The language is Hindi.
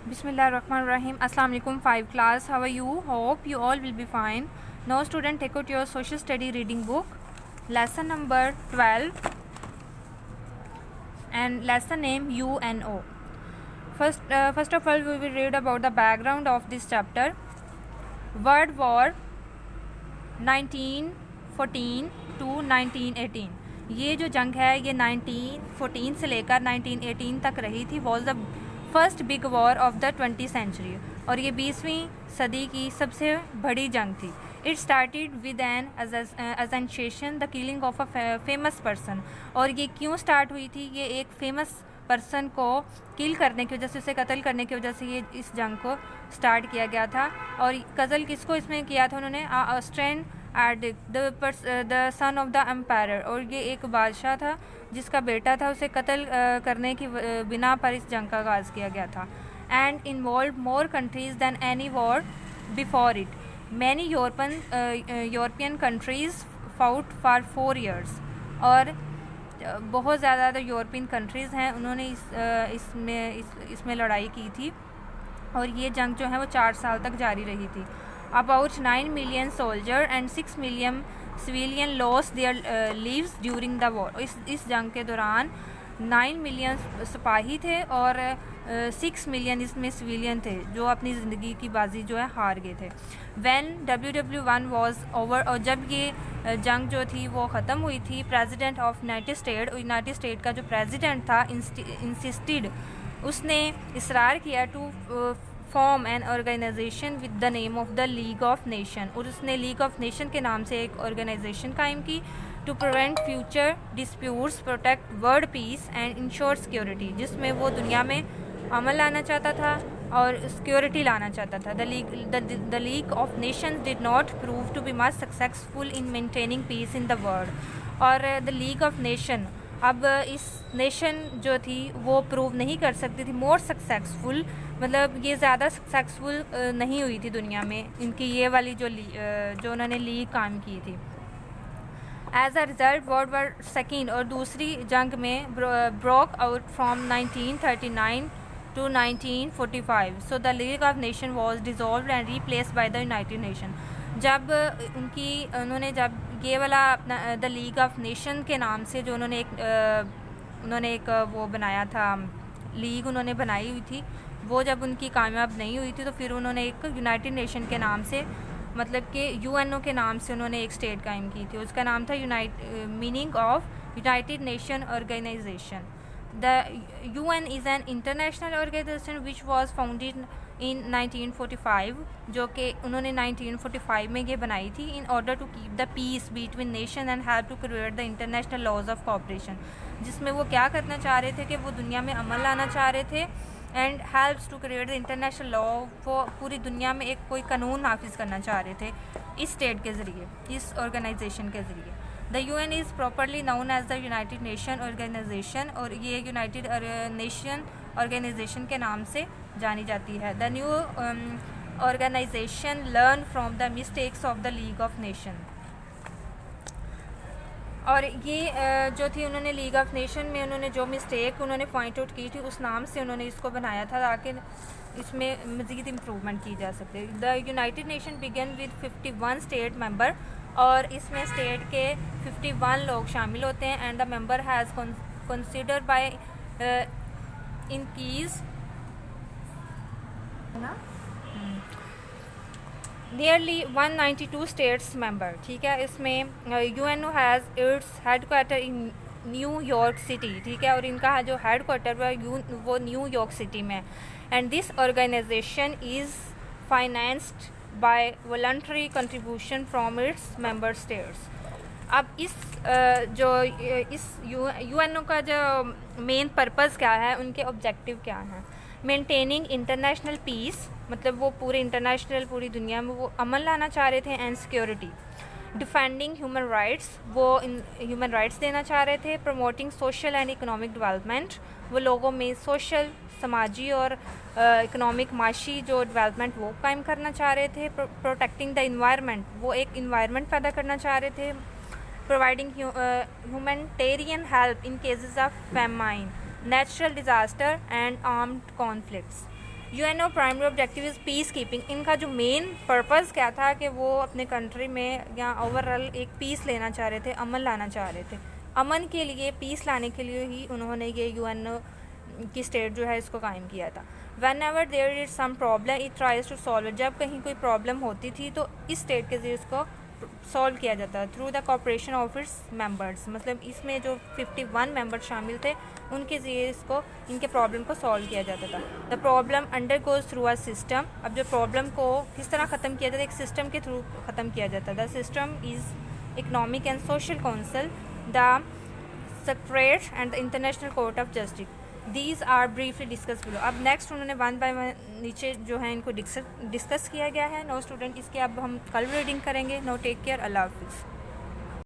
Bismillahirrahmanirrahim. Assalamu alaikum 5 class. How are you? Hope you all will be fine. Now student, take out your social study reading book. Lesson number 12 and lesson name UNO. First of all, we will read about the background of this chapter. World War 1914 to 1918. ये जो जंग है ये 1914 से लेकर 1918 तक रही थी. Was the first big war of the 20th century और ये 20वीं सदी की सबसे बड़ी जंग थी. It started with an assassination the killing of a famous person. और ये क्यों स्टार्ट हुई थी? ये एक फेमस पर्सन को किल करने की वजह से, उसे कत्ल करने की वजह से ये इस जंग को स्टार्ट किया गया था. और कत्ल किसको इसमें किया था उन्होंने? Austrian edict the son of the empire. और ये एक बादशाह था जिसका बेटा था, उसे कत्ल करने की बिना पर इस जंग का आगाज़ किया गया था. And involve more countries than any war before it. Many European countries fought for 4 years. और बहुत ज़्यादा यूरोपियन कंट्रीज़ हैं, उन्होंने इसमें लड़ाई की थी. और ये जंग जो है वो 4 साल तक जारी रही थी. About 9 million soldier and 6 million civilian lost their lives during the war. इस जंग के दौरान 9 million सिपाही थे और 6 million इसमें सिविलियन थे जो अपनी ज़िंदगी की बाजी जो है हार गए थे. When WW1 was over, और जब ये जंग जो थी वो ख़त्म हुई थी, प्रेसिडेंट ऑफ यूनाइटेड स्टेट का जो प्रेसिडेंट था इंसिस्टेड, उसने इसरार किया to form an organisation with the name of the league of nation. और उसने लीग ऑफ नेशन के नाम से एक ऑर्गेनाइजेशन कायम की to prevent future disputes, protect world peace and ensure security, जिसमें वो दुनिया में अमन लाना चाहता था और सिक्योरिटी लाना चाहता था. The league of nations did not prove to be much successful in maintaining peace in the world. और द लीग ऑफ नेशन, अब इस नेशन जो थी वो प्रूव नहीं कर सकती थी मोर सक्सेसफुल, मतलब ये ज़्यादा सक्सेसफुल नहीं हुई थी दुनिया में इनकी ये वाली जो उन्होंने लीग काम की थी. As a result world war second और दूसरी जंग में broke out from 1939 to 1945. So the League of Nations was dissolved and replaced by the United Nations. जब उन्होंने जब ये वाला अपना द लीग ऑफ नेशन के नाम से जो उन्होंने एक वो बनाया था, लीग उन्होंने बनाई हुई थी, वो जब उनकी कामयाब नहीं हुई थी तो फिर उन्होंने एक यूनाइटेड नेशन के नाम से, मतलब कि UNO के नाम से उन्होंने एक स्टेट कायम की थी. उसका नाम था meaning of united nation organisation. The UN is an international organization which was founded in 1945, जो कि उन्होंने 1945 में ये बनाई थी in order to keep the peace between nation and help to create the international laws of cooperation. जिसमें वो क्या करना चाह रहे थे कि वो दुनिया में अमल लाना चाह रहे थे and helps to create the international law. वो पूरी दुनिया में एक कोई कानून नाफिज करना चाह रहे थे इस स्टेट के ज़रिए, इस ऑर्गेनाइजेशन के ज़रिए. The UN is properly known as the United nation organisation, और ये यूनाइटेड नेशन ऑर्गेनाइजेशन के नाम से जानी जाती है. The new organisation learn from the mistakes of the league of nation. और ये जो थी उन्होंने लीग ऑफ नेशन में उन्होंने जो मिस्टेक उन्होंने पॉइंट आउट की थी उस नाम से उन्होंने इसको बनाया था ताकि इसमें मज़ीद इम्प्रूवमेंट की जा सके. The United Nation began with 51 state member, और इसमें स्टेट के 51 लोग शामिल होते हैं. And the member has consider by increase nearly 192 states member. ठीक है, इसमें UNO has its headquarter in New York city. ठीक है, और इनका जो हेडक्वार्टर वो न्यूयॉर्क सिटी में. And this organization is financed by voluntary contribution from its member states. अब इस UNO का जो मेन पर्पज़ क्या है, उनके ऑब्जेक्टिव क्या हैं? मेंटेनिंग इंटरनेशनल पीस, मतलब वो पूरी दुनिया में वो अमन लाना चाह रहे थे, and security. Defending human rights, वो ह्यूमन राइट्स देना चाह रहे थे. Promoting social and economic development, वो लोगों में सोशल, समाजी और इकोनॉमिक माशी जो डेवलपमेंट वो कायम करना चाह रहे थे. प्रोटेक्टिंग द इन्वायरमेंट, वो एक इन्वायरमेंट पैदा करना चाह रहे थे. Providing humanitarian help in cases of famine, natural disaster and armed conflicts. UNO primary objective is peace keeping. इनका जो मेन पर्पज़ क्या था कि वो अपने कंट्री में या ओवरऑल एक पीस लेना चाह रहे थे, अमन लाना चाह रहे थे। अमन के लिए, पीस लाने के लिए ही उन्होंने ये यूएनओ की स्टेट जो है इसको कायम किया था। Whenever there is some problem it tries to solve. जब कहीं कोई प्रॉब्लम होती थी तो इस स्टेट के ज़रिए इसको सॉल्व किया जाता है through the cooperation of its members. मतलब इसमें जो 51 मेंबर शामिल थे उनके ज़रिए इसको, इनके प्रॉब्लम को सॉल्व किया जाता था। The problem under goes through a system. अब जो प्रॉब्लम को किस तरह ख़त्म किया जाता है, एक सिस्टम के थ्रू ख़त्म किया जाता है। The system is economic and social council, the secret and the international court of justice. These are briefly discuss below. अब नेक्स्ट उन्होंने 1 बाय 1 नीचे जो है इनको डिस्कस किया गया है। नो स्टूडेंट, इसके अब हम कल रीडिंग करेंगे। नो टेक केयर, अल्लाह हाफिज़।